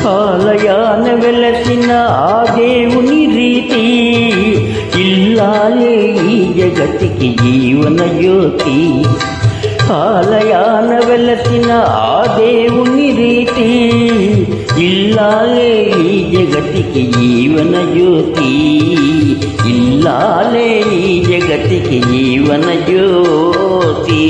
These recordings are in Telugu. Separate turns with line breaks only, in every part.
ఆలయాన వెలసిన ఆ దేవుని రీతి ఇల్లాలే ఈ జగతికి జీవన జ్యోతి. ఆలయాన వెలసిన ఆ దేవుని రీతి ఇల్లాలే ఈ జగతికి జీవన జ్యోతి. ఇల్లాలే ఈ జగతికి జీవన జ్యోతి.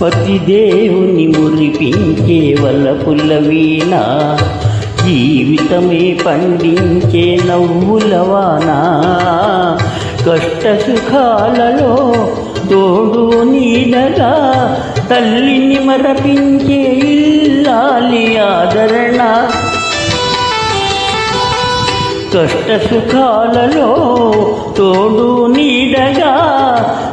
పతిదేవుని మురిపించే వలపుల వీణ, జీవితమే పండించే నవ్వుల వాన. కష్ట సుఖాలలో తోడు నీడగా తల్లిని మరపించే ఇల్లాలి ఆదరణ. కష్ట సుఖాలలో తోడు నీడగా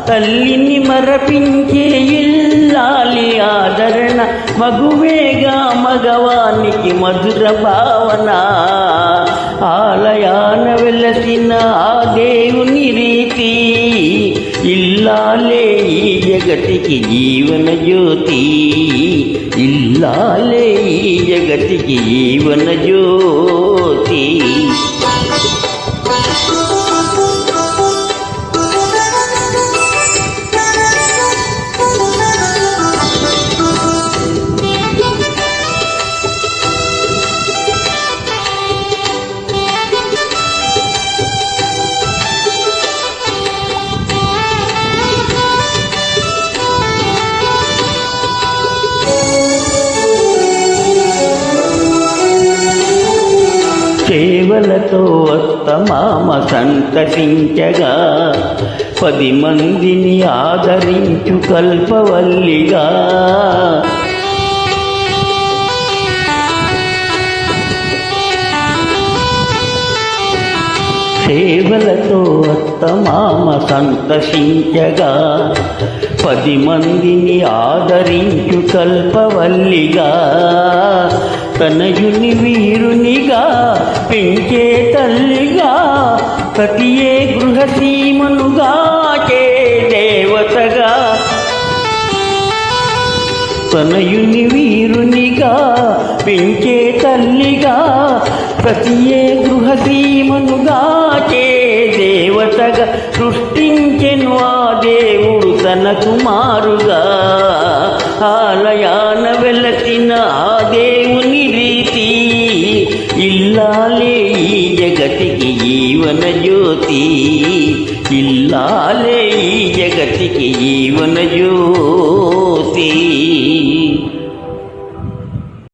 తల్లిని మరపించే ఇల్లాలి ఆదరణ. మగువేగా మగవానికి మధుర భావన. ఆలయాన వెలసిన ఆ దేవుని రీతి ఇల్లాలే ఈ జగతికి జీవన జ్యోతి. ఇల్లాలే ఈ జగతికి జీవన జ్యోతి. సేవలతో అత్తమామ సంతసించగా 10 మందిని ఆదరించు కల్పవల్లిగా. సేవలతో అత్తమామ సంతసించగా 10 మందిని ఆదరించు కల్పవల్లిగా. తనయుని వీరునిగా పెంచే తల్లిగా ప్రతియే గృహసీమనుగా చే దేవతగా. తనయుని వీరునిగా పెంచే తల్లిగా ప్రతియే గృహసీమనుగా చే దేవతగా. సృష్టించెను ఆ దేవుడు తన కుమారుగా. ఆలయాన వెలసిన ఆ దేవుని రీతి ఇల్లాలే ఈ జగతికి జీవన జ్యోతి. ఇల్లాలే ఈ జగతికి జీవన జ్యోతి.